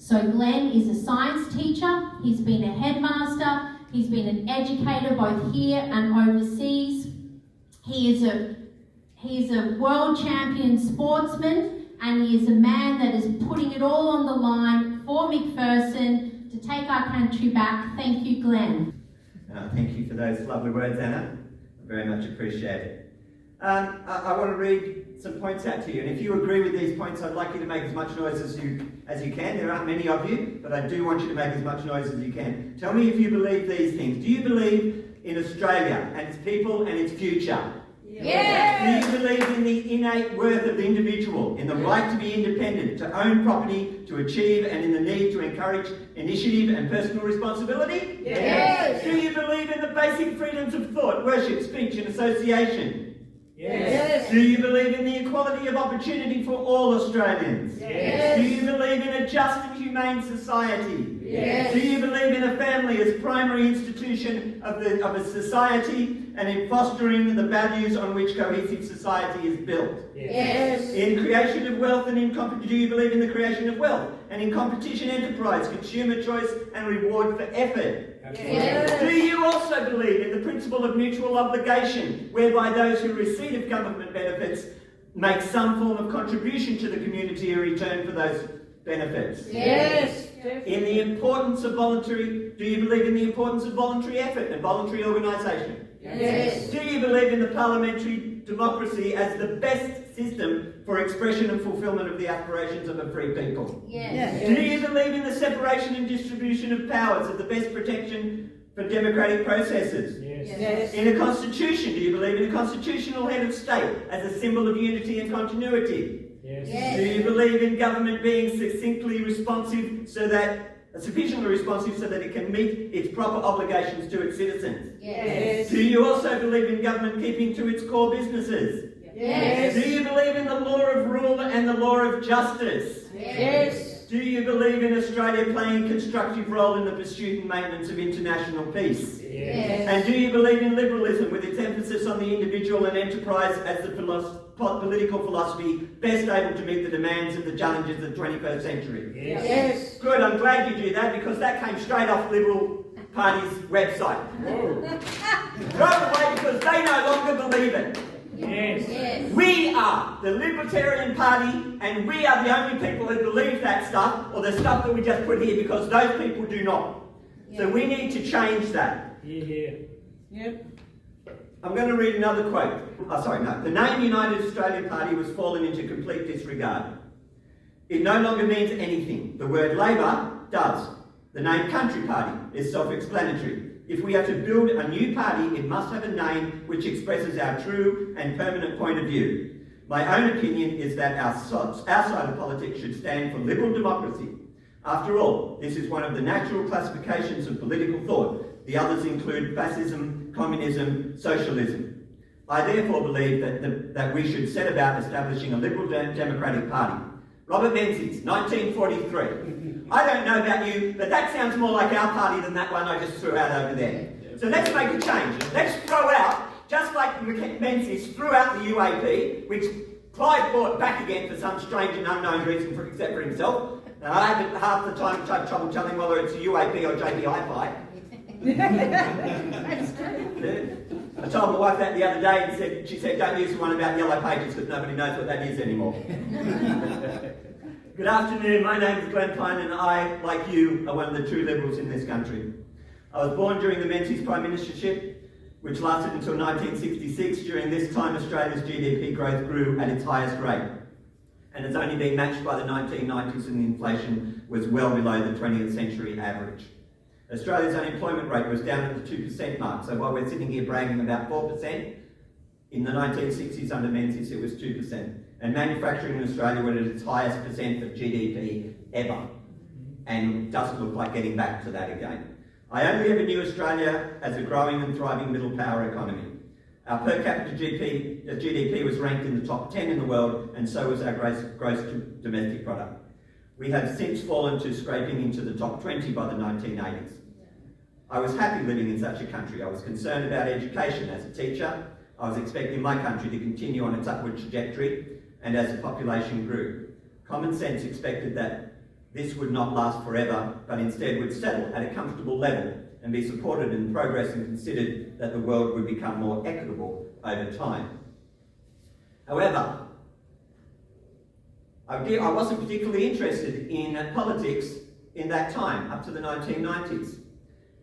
So Glenn is a science teacher, he's been a headmaster, he's been an educator both here and overseas. He is a world champion sportsman, and he is a man that is putting it all on the line for McPherson to take our country back. Thank you, Glenn. Thank you for those lovely words, Anna. I very much appreciate it. I want to read some points out to you, and if you agree with these points, I'd like you to make as much noise as you can. There aren't many of you, but I do want you to make as much noise as you can. Tell me if you believe these things. Do you believe in Australia and its people and its future? Yes. Do you believe in the innate worth of the individual, in the right to be independent, to own property, to achieve, and in the need to encourage initiative and personal responsibility? Yes. Do you believe in the basic freedoms of thought, worship, speech, and association? Yes. Do you believe in the equality of opportunity for all Australians? Yes. Do you believe in a just and humane society? Yes. Do you believe in a family as primary institution of a society and in fostering the values on which cohesive society is built? Yes. In creation of wealth and do you believe in the creation of wealth and in competition enterprise, consumer choice and reward for effort? Yes. Do you also believe in the principle of mutual obligation, whereby those who receive of government benefits make some form of contribution to the community in return for those benefits? Yes. In the importance of do you believe in the importance of voluntary effort and voluntary organisation? Yes. Do you believe in the parliamentary democracy as the best system for expression and fulfilment of the aspirations of a free people? Yes. Do you believe in the separation and distribution of powers as the best protection for democratic processes? Yes. In a constitution, do you believe in a constitutional head of state as a symbol of unity and continuity? Yes. Do you believe in government being sufficiently responsive so that it can meet its proper obligations to its citizens? Yes. Do you also believe in government keeping to its core businesses? Yes. Do you believe in the law of rule and the law of justice? Yes. Do you believe in Australia playing a constructive role in the pursuit and maintenance of international peace? Yes. And do you believe in liberalism with its emphasis on the individual and enterprise as the political philosophy best able to meet the demands and the challenges of the 21st century? Yes. Good, I'm glad you do that because that came straight off Liberal Party's website. Throw it away because they no longer believe it. Yes. We are the Libertarian Party, and we are the only people who believe that stuff, or the stuff that we just put here, because those people do not. So we need to change that. Yep. I'm going to read another quote. The name United Australia Party was fallen into complete disregard. It no longer means anything. The word Labor does. The name Country Party is self-explanatory. If we are to build a new party, it must have a name which expresses our true and permanent point of view. My own opinion is that our side of politics should stand for liberal democracy. After all, this is one of the natural classifications of political thought. The others include fascism, communism, socialism. I therefore believe that we should set about establishing a liberal democratic party. Robert Menzies, 1943. I don't know about you, but that sounds more like our party than that one I just threw out over there. So let's make a change. Let's throw out, just like Menzies threw out the UAP, which Clive brought back again for some strange and unknown reason except for himself. And I haven't half the time had trouble telling whether it's a UAP or JB Hi-Fi. I told my wife that the other day and she said, don't use the one about yellow pages because nobody knows what that is anymore. Good afternoon, my name is Glenn Pine and I, like you, are one of the true Liberals in this country. I was born during the Menzies Prime Ministership, which lasted until 1966. During this time, Australia's GDP growth grew at its highest rate. And it's only been matched by the 1990s and the inflation was well below the 20th century average. Australia's unemployment rate was down at the 2% mark, so while we're sitting here bragging about 4%, in the 1960s under Menzies it was 2%. And manufacturing in Australia was at its highest percent of GDP ever. And it doesn't look like getting back to that again. I only ever knew Australia as a growing and thriving middle power economy. Our per capita GDP was ranked in the top 10 in the world, and so was our gross domestic product. We have since fallen to scraping into the top 20 by the 1980s. I was happy living in such a country. I was concerned about education. As a teacher, I was expecting my country to continue on its upward trajectory, and as the population grew. Common sense expected that this would not last forever, but instead would settle at a comfortable level and be supported in progress, and considered that the world would become more equitable over time. However, I wasn't particularly interested in politics in that time, up to the 1990s.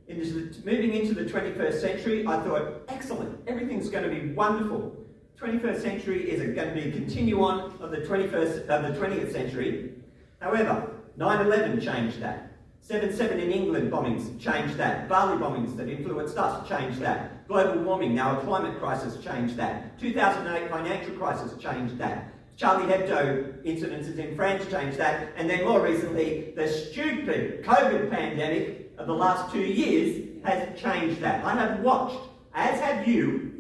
Moving into the 21st century, I thought, excellent, everything's going to be wonderful. 21st century is going to be a continue-on of the 20th century. However, 9/11 changed that. 7/7 in England bombings changed that. Bali bombings that influenced us changed that. Global warming, now a climate crisis, changed that. 2008 financial crisis changed that. Charlie Hebdo incidences in France changed that. And then more recently, the stupid COVID pandemic of the last 2 years has changed that. I have watched, as have you,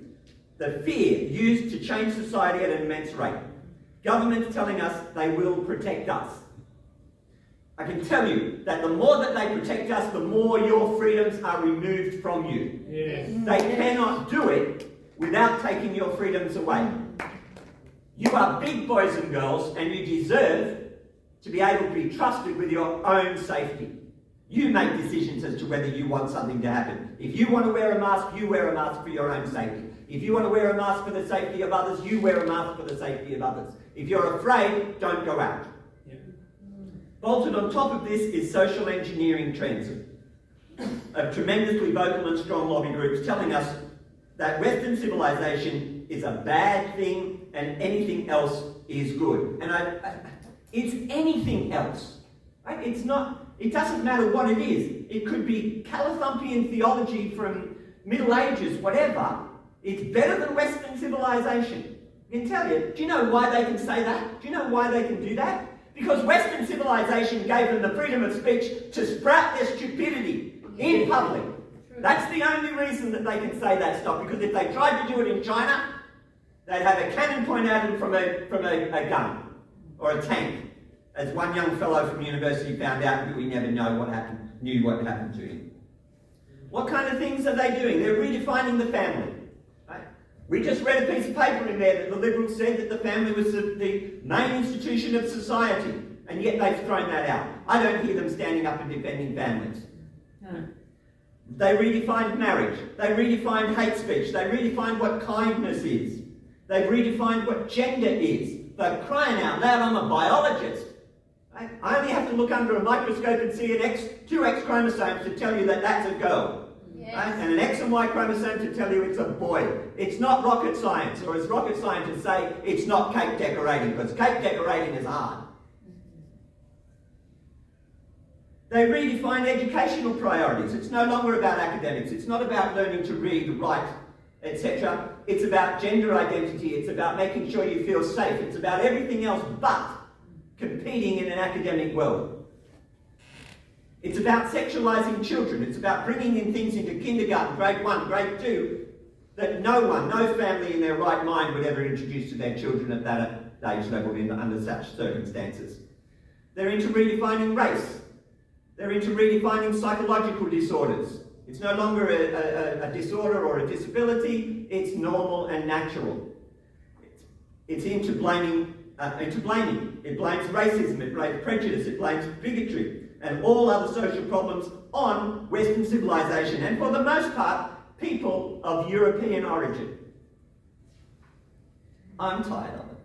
the fear used to change society at an immense rate. Governments telling us they will protect us. I can tell you that the more that they protect us, the more your freedoms are removed from you. Yes. They cannot do it without taking your freedoms away. You are big boys and girls, and you deserve to be able to be trusted with your own safety. You make decisions as to whether you want something to happen. If you want to wear a mask, you wear a mask for your own safety. If you want to wear a mask for the safety of others, you wear a mask for the safety of others. If you're afraid, don't go out. Bolted on top of this is social engineering trends of tremendously vocal and strong lobby groups telling us that Western civilization is a bad thing and anything else is good. And it's anything else. Right? It's not. It doesn't matter what it is. It could be Calathumpian theology from Middle Ages, whatever. It's better than Western civilization. I can tell you. Do you know why they can say that? Do you know why they can do that? Because Western civilization gave them the freedom of speech to sprout their stupidity in public. That's the only reason that they can say that stuff. Because if they tried to do it in China, they'd have a cannon point at them from a gun or a tank. As one young fellow from university found out, we never knew what happened to him. What kind of things are they doing? They're redefining the family. Right? We just read a piece of paper in there that the Liberals said that the family was the main institution of society, and yet they've thrown that out. I don't hear them standing up and defending families. No. They redefined marriage. They redefined hate speech. They redefined what kindness is. They've redefined what gender is. They're crying out loud, I'm a biologist. Right? I only have to look under a microscope and see two X chromosomes to tell you that that's a girl. Yes. Right? And an X and Y chromosome to tell you it's a boy. It's not rocket science, or as rocket scientists say, it's not cake decorating, because cake decorating is hard. They redefine educational priorities. It's no longer about academics. It's not about learning to read, write, etc. It's about gender identity. It's about making sure you feel safe. It's about everything else but competing in an academic world. It's about sexualising children. It's about bringing in things into kindergarten, grade 1, grade 2, that no family in their right mind would ever introduce to their children at that age level under such circumstances. They're into redefining race. They're into redefining psychological disorders. It's no longer a disorder or a disability, it's normal and natural. It's into blaming. It blames racism, it blames prejudice, it blames bigotry, and all other social problems on Western civilization, and for the most part, people of European origin. I'm tired of it.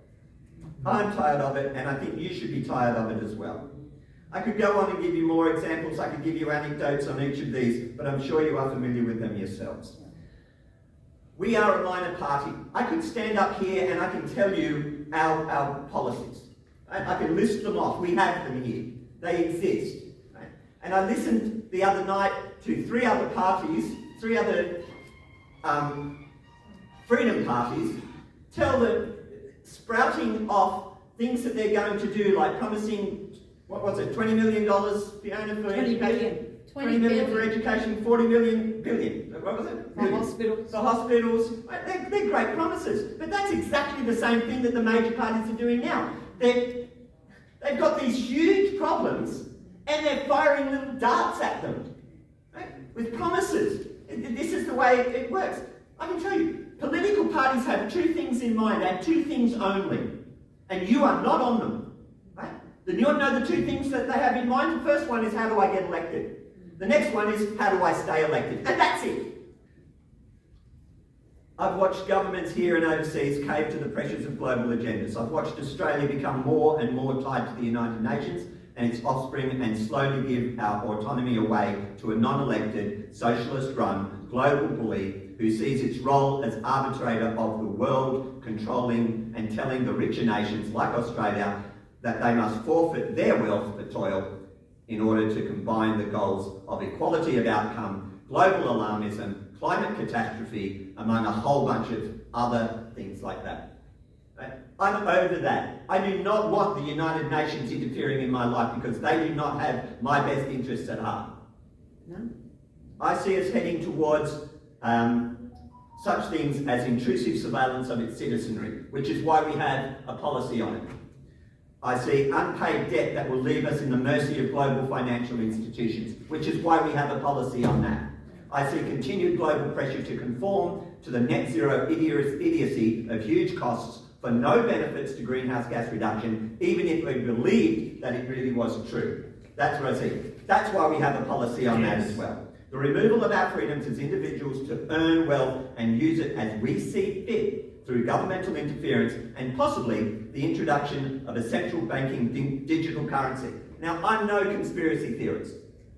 I'm tired of it, and I think you should be tired of it as well. I could go on and give you more examples, I could give you anecdotes on each of these, but I'm sure you are familiar with them yourselves. We are a minor party. I could stand up here and I can tell you our policies. I can list them off. We have them here. They exist. Right? And I listened the other night to three other freedom parties, tell them, sprouting off things that they're going to do, like promising, what was it, $20 million, Fiona, for 20 education? billion. 20 million for education, 40 billion. What was it? For hospitals. For hospitals. They're great promises. But that's exactly the same thing that the major parties are doing now. They've got these huge problems and they're firing little darts at them. Right? With promises. This is the way it works. I can tell you, political parties have two things in mind, and two things only. And you are not on them. Right? Then you know the two things that they have in mind? The first one is, how do I get elected? The next one is, how do I stay elected? And that's it. I've watched governments here and overseas cave to the pressures of global agendas. I've watched Australia become more and more tied to the United Nations and its offspring and slowly give our autonomy away to a non-elected, socialist-run global bully who sees its role as arbitrator of the world, controlling and telling the richer nations like Australia that they must forfeit their wealth for toil in order to combine the goals of equality of outcome, global alarmism, climate catastrophe, among a whole bunch of other things like that. Right? I'm over that. I do not want the United Nations interfering in my life because they do not have my best interests at heart. No. I see us heading towards such things as intrusive surveillance of its citizenry, which is why we have a policy on it. I see unpaid debt that will leave us in the mercy of global financial institutions, which is why we have a policy on that. I see continued global pressure to conform to the net zero idiocy of huge costs for no benefits to greenhouse gas reduction, even if we believed that it really was true. That's what I see. That's why we have a policy on that as well. The removal of our freedoms as individuals to earn wealth and use it as we see fit through governmental interference and possibly the introduction of a central banking digital currency. Now, I'm no conspiracy theorist,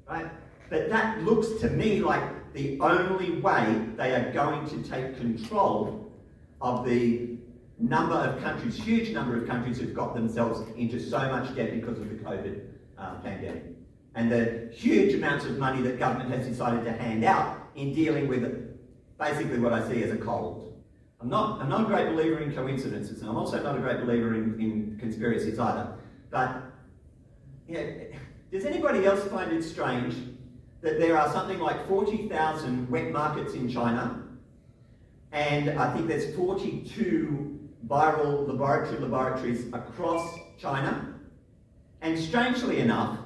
right? But that looks to me like the only way they are going to take control of the number of countries, huge number of countries who've got themselves into so much debt because of the COVID pandemic. And the huge amounts of money that government has decided to hand out in dealing with basically what I see as a cold. I'm not a great believer in coincidences, and I'm also not a great believer in conspiracies either. But does anybody else find it strange that there are something like 40,000 wet markets in China, and I think there's 42 viral laboratories across China, and strangely enough,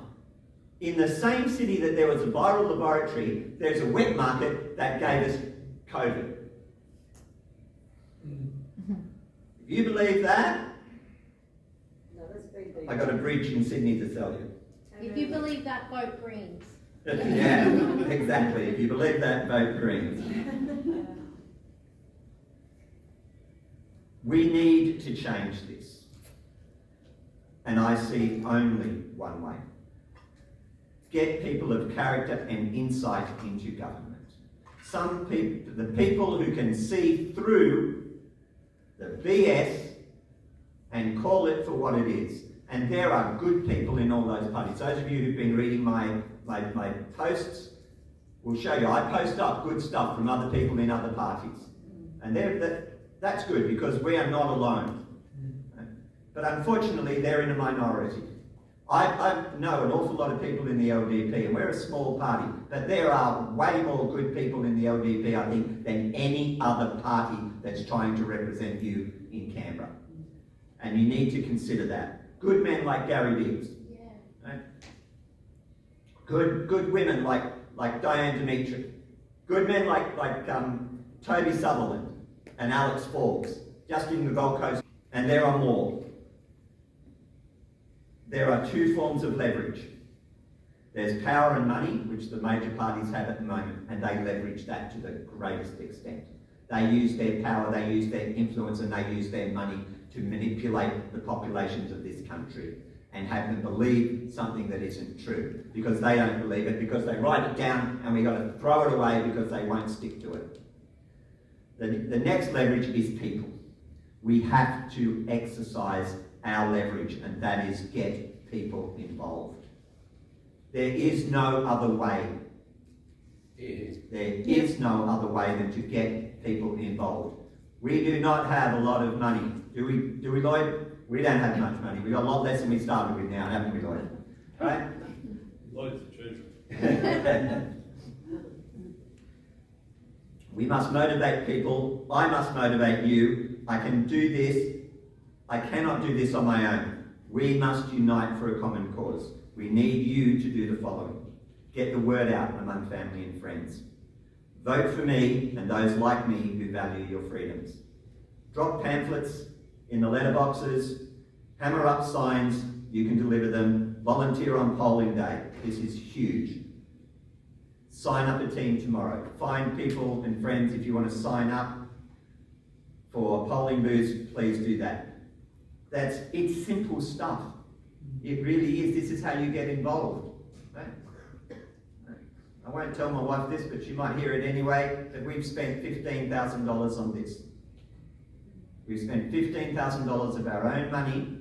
in the same city that there was a viral laboratory, there's a wet market that gave us COVID. If you believe that, I got a bridge in Sydney to sell you. If you believe that, vote Greens. Yeah, exactly. If you believe that, vote Greens. We need to change this. And I see only one way. Get people of character and insight into government. Some people, the people who can see through the BS and call it for what it is. And there are good people in all those parties. Those of you who've been reading my posts will show you. I post up good stuff from other people in other parties. And that's good because we are not alone. But unfortunately, they're in a minority. I know an awful lot of people in the LDP, and we're a small party, but there are way more good people in the LDP, I think, than any other party that's trying to represent you in Canberra. And you need to consider that. Good men like Gary Diggs. Yeah. Right? Good women like Diane Dimitri. Good men like Toby Sutherland and Alex Forbes, just in the Gold Coast. And there are more. There are two forms of leverage. There's power and money, which the major parties have at the moment, and they leverage that to the greatest extent. They use their power, they use their influence, and they use their money to manipulate the populations of this country and have them believe something that isn't true because they don't believe it, because they write it down and we've got to throw it away because they won't stick to it. The next leverage is people. We have to exercise our leverage, and that is get people involved. There is no other way. There is no other way than to get people involved. We do not have a lot of money. Do we, Lloyd? We don't have much money. We've got a lot less than we started with now, haven't we, Lloyd? Right? Lloyd's the treasurer. We must motivate people. I must motivate you. I can do this. I cannot do this on my own. We must unite for a common cause. We need you to do the following. Get the word out among family and friends. Vote for me and those like me who value your freedoms. Drop pamphlets in the letterboxes, hammer up signs You can deliver them. Volunteer on polling day. This is huge. Sign up a team tomorrow. Find people and friends if you want to sign up for polling booths, please do that. It's simple stuff. It really is. This is how you get involved. Right? I won't tell my wife this, but she might hear it anyway, that we've spent $15,000 on this. We've spent $15,000 of our own money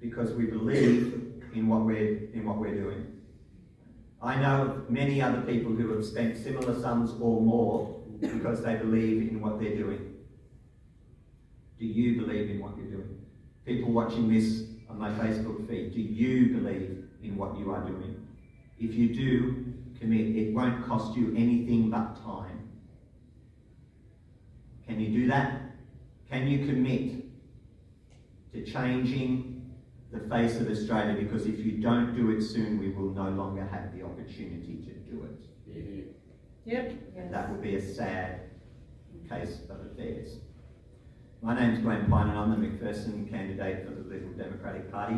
because we believe in what we're doing. I know of many other people who have spent similar sums or more because they believe in what they're doing. Do you believe in what you're doing? People watching this on my Facebook feed, do you believe in what you are doing? If you do, commit. It won't cost you anything but time. Can you do that? Can you commit to changing the face of Australia? Because if you don't do it soon, we will no longer have the opportunity to do it. Yep. And that will be a sad case of affairs. My name's Glenn Pine and I'm the McPherson candidate for the Liberal Democratic Party.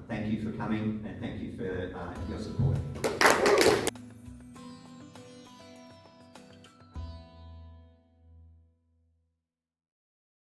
Thank you for coming and thank you for your support.